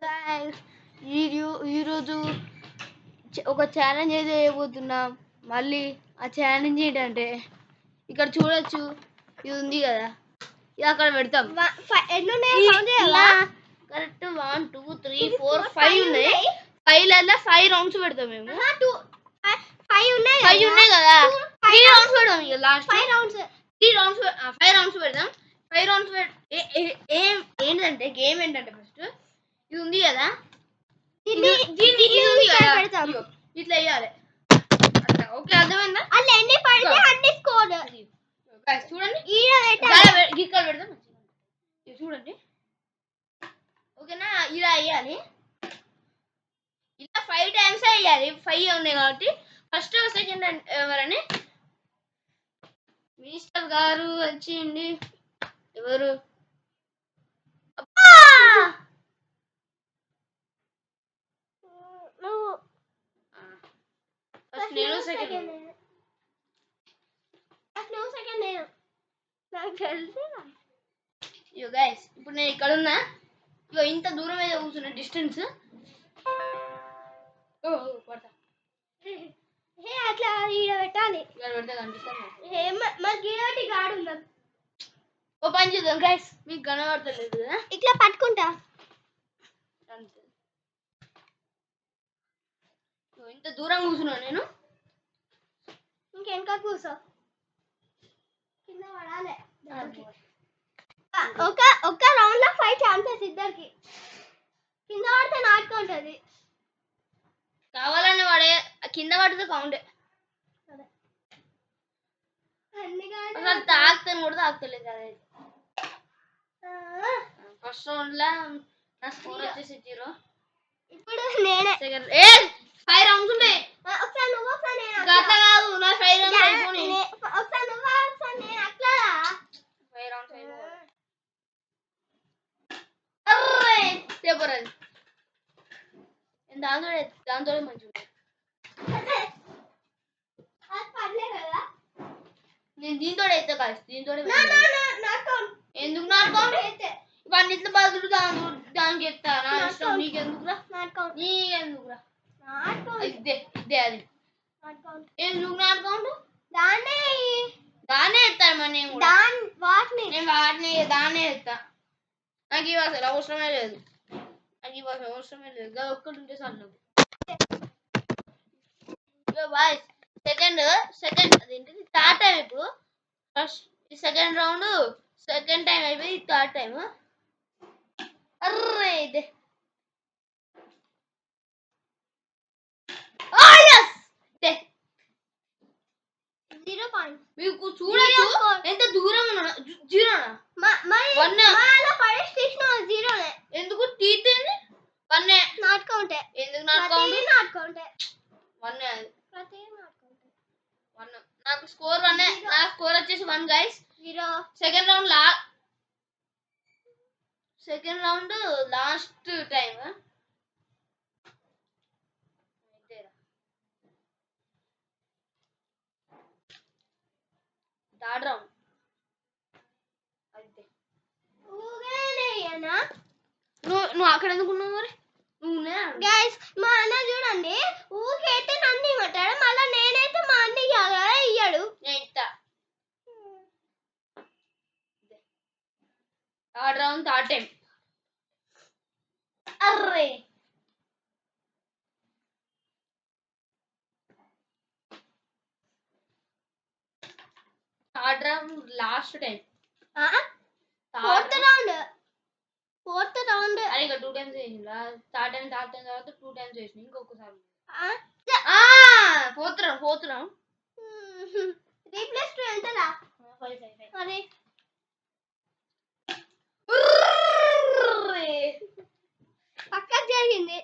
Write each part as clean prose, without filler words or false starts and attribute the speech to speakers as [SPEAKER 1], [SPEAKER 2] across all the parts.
[SPEAKER 1] Guys ఈరోజు ఒక challenge అయితే చేయబోతున్నాం. మళ్ళీ ఆ ఛాలెంజ్ ఏంటంటే ఇక్కడ చూడొచ్చు, ఇది ఉంది కదా, ఇది అక్కడ పెడతాం. కరెక్ట్ 1 2 3 4 5 ఉన్నాయి. 5లలో 5 రౌండ్స్ పెడతాం. మేము 5 ఉన్నాయి కదా, 3 రౌండ్స్ పెడతాం. ఇక లాస్ట్ 5 రౌండ్స్ పెడతాం. 5 రౌండ్స్ ఏంటంటే గేమ్ ఏంటంటే ఫస్ట్ ఇది ఉంది కదా, ఇట్లా వేయాలి. ఓకే, అర్థమైందా? చూడండి, గిక్కలు పెడతాం. చూడండి, ఓకేనా? ఇలా వేయాలి. ఇలా 5 టైమ్స్ వేయాలి. 5 ఉన్నాయి కాబట్టి ఫస్ట్ సెకండ్ ఎవరని మినిస్టర్ గారు వచ్చింది. ఎవరు? నేను సెకండ్. ఇగో గైస్, ఇప్పుడు నేను ఇక్కడ ఉన్నా. ఇగో ఇంత దూరం అయితే కూర్చున్నా, డిస్టెన్స్. అట్లా ఈడ పెట్టాలి. పెడితే కనిపిస్తాను. ఓ పని చేద్దాం గైస్, మీకు కనబడతలేదు కదా, ఇట్లా పట్టుకుంటా అంతే. ఇంత దూరం కూర్చున్నా నేను. ఇంకెనక కూర్చో, కింద పడాలి. ఒక రౌండ్ లో 5 ఛాన్సెస్ ఇద్దరికి. కింద పడితే నాటుకుంటది. కావాలని వాడే కింద పడితే కౌంటే. అసలు తాకుతాను కూడా తాకుతలేదు కదా. ఫస్ట్ రౌండ్ లా నా స్కోర్ వచ్చేసి 0. ఇప్పుడు నేనే సెకండ్. 5 రౌండ్స్ ఉన్నాయి. ఒకసారి నువ్వు, ఒకసారి నేను. అట్లా కాదు, నా 5 రౌండ్స్ అయిపోయి. ఒకసారి నువ్వు, ఒకసారి నేను. అట్లా 5 రౌండ్స్ అయిపోయి. అర్రే పేపర్ అది దాంతో మంచిగా. నేను దీంతో అయితే కాదు, దీంతో. ఎందుకు నాటుకోండి? ఇవన్నిట్లో బదులు దానికి ఎత్తారా? ఇష్టం నీకెందుకురా? నీకెందుకురా? ఇదే అది ఎందుకు నాటుకోండు? దాన్నే ఎత్తాను మరి. నేను వాటిని దాన్నే ఎత్తా. నాకు ఇవి అసలు అవసరమే లేదు. అది ఒక్కటి ఉంటే చాలు. బాయ్స్, సెకండ్ అదేంటిది థర్డ్ టైం. ఇప్పుడు first second round second time అయిపోయి థర్డ్ టైం. అర్రే ఇదే 0 పాయింట్. మీకు చూడొచ్చు ఎంత దూరం ఉన్నా. 0నా? ఎందుకు తీసింది? 1 నాట్ కౌంట్. ఎందుకు నాట్ కౌంట్? 1 నాకు స్కోర్ 1. నా స్కోర్ వచ్చేసి 1 guys. 0. Second round last time. Third round అయితే నువ్వు అక్కడ ఎందుకున్నావు మరి? గైస్, మా అన్న చూడండి, ఊకైతే నన్ను ఇవ్వటాడు, మళ్ళీ నేనైతే మా అన్నకి ఇయ్యాడు. నేను ఇస్తా. Third round third time. Array third round last time. Fourth round అరే ఇక 2 టైమ్స్ చేసిందా? థర్డ్ టైం తర్వాత 2 టైమ్స్ చేసిన. ఇంకొకసారి ఫోర్త్ రౌండ్ 3+2 ఎంతరా? 5. అరే పక్కకు జరిగింది.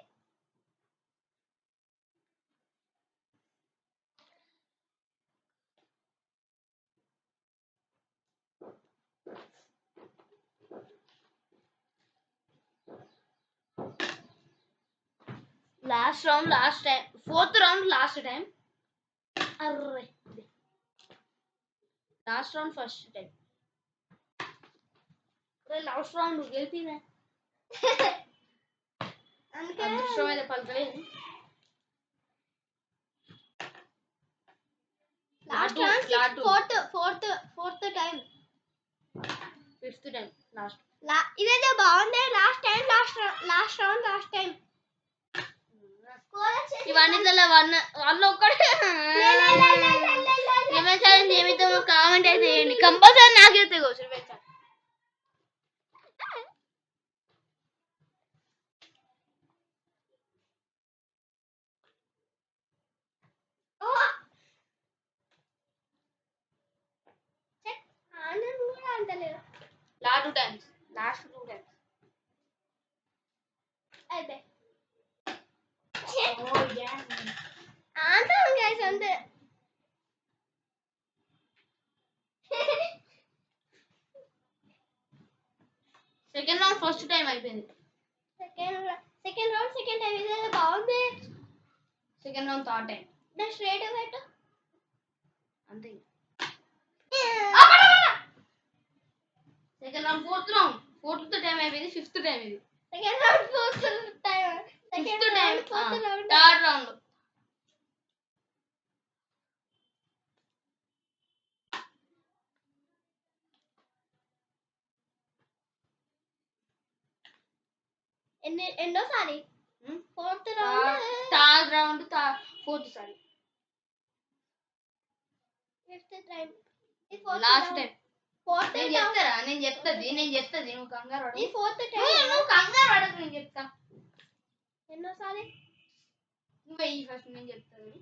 [SPEAKER 1] Last round last time. Fourth round last time. అర్రే last round first time. Last round గెలిపినా. అక్షరం అయితే పలకలేదు.
[SPEAKER 2] Last fourth time,
[SPEAKER 1] fifth time last.
[SPEAKER 2] ఇదైతే బాగుంది. Last time last round last time.
[SPEAKER 1] ఇవన్నిట్లలో వాళ్ళు ఒక్కడే రివెంజ్ ఛాలెంజ్ ఏమితో కామెంట్ అయితే చేయండి. కంపల్సరీ నాకైతే రివెంజ్ ఛాలెంజ్. లాస్ట్ 2 టైమ్స్
[SPEAKER 2] అయితే ఆంతం గైస్ అంతే.
[SPEAKER 1] సెకండ్ రౌండ్ ఫస్ట్ టైం అయిపోయింది.
[SPEAKER 2] Second round second time. ఇదే బాగుంది.
[SPEAKER 1] Second round third time.
[SPEAKER 2] నా స్ట్రైట్ పెట్టు
[SPEAKER 1] అంతే. సెకండ్ రౌండ్ ఫోర్త్ టైం అయిపోయింది. ఫిఫ్త్ టైం ఇది.
[SPEAKER 2] Second round fourth time.
[SPEAKER 1] Fifth time third round.
[SPEAKER 2] ఎన్నోసారి? ఫోర్త్
[SPEAKER 1] థర్డ్ రౌండ్ ఫోర్త్ సారి.
[SPEAKER 2] Fifth time.
[SPEAKER 1] Last time.
[SPEAKER 2] Fourth
[SPEAKER 1] నేను చెప్తాది నువ్వు కంగారు పడకు.
[SPEAKER 2] ఈ ఫోర్త్ టైం.
[SPEAKER 1] నువ్వు కంగారు పడకు, నేను చెప్తా.
[SPEAKER 2] ఎన్నోసారి?
[SPEAKER 1] నువ్వే ఫస్ట్, నేను చెప్తాను.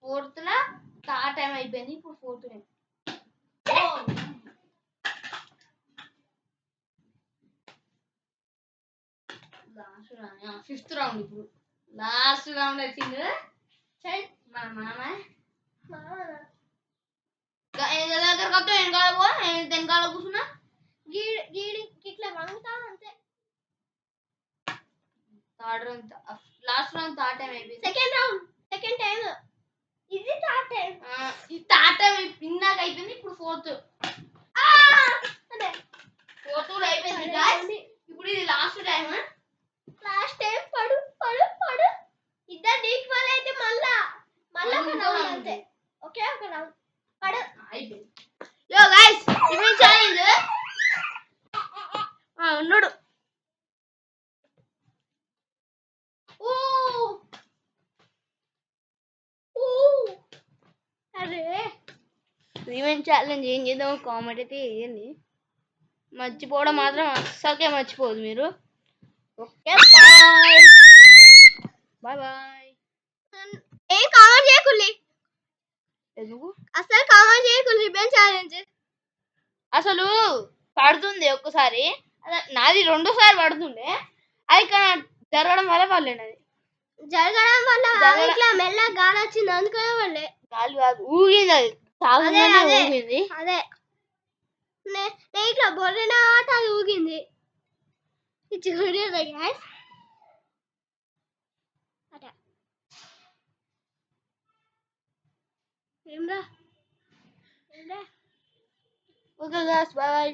[SPEAKER 1] ఫోర్త్ లా థర్డ్ టైం అయిపోయింది. ఇప్పుడు ఫోర్త్ టైం. Fifth round. ఇప్పుడు లాస్ట్ రౌండ్ వచ్చింది. మా మామ దగ్గర కొత్త వెనకాల కూర్చున్నా.
[SPEAKER 2] గీడి ఇట్లా వంగుతా అంతే.
[SPEAKER 1] Third round last round third time అయిపోయింది.
[SPEAKER 2] Second time. ఇది థర్డ్ టైం.
[SPEAKER 1] ఈ థర్డ్ టైం ఇందాక అయిపోయింది. ఇప్పుడు ఫోర్త్.
[SPEAKER 2] అదే
[SPEAKER 1] ఫోర్త్ కూడా అయిపోయింది గాయ్స్. ఇప్పుడు ఇది లాస్ట్ టైం.
[SPEAKER 2] పడు. ఇద్దరు ఈక్వల్ అయితే మళ్ళా ఒక రౌండ్ అంతే. ఓకే, ఒక రౌండ్ పడు.
[SPEAKER 1] అయిపోయింది. యో గాయ్స్, రివెంజ్ ఛాలెంజ్ ఉన్నాడు.
[SPEAKER 2] అరే
[SPEAKER 1] రివెంజ్ ఛాలెంజ్ ఏం చేద్దామో కామెంట్ అయితే వేయండి. మర్చిపోవడం మాత్రం అస్సలకే మర్చిపోదు మీరు. Okay, bye.
[SPEAKER 2] ఏం కామెంట్ చేయకుల్లి.
[SPEAKER 1] ఎందుకు
[SPEAKER 2] అసలు కామెంట్ చేయకుల్లి. రివెంజ్ ఛాలెంజ్
[SPEAKER 1] అసలు పడుతుంది ఒక్కసారి. నాది రెండోసారి పడుతుండే. అది జరగడం వల్ల వాళ్ళేనది.
[SPEAKER 2] జరగడం వల్ల ఇట్లా మెల్ల గాలి వచ్చింది. అందుకనే వాళ్ళే.
[SPEAKER 1] గాలి కాదు, ఊగింది. అది ఊగింది.
[SPEAKER 2] అదే నేను ఇట్లా బొర్రిన ఆట అది ఊగింది. చూడలేదు గాయ్స్.
[SPEAKER 1] Okay guys, bye.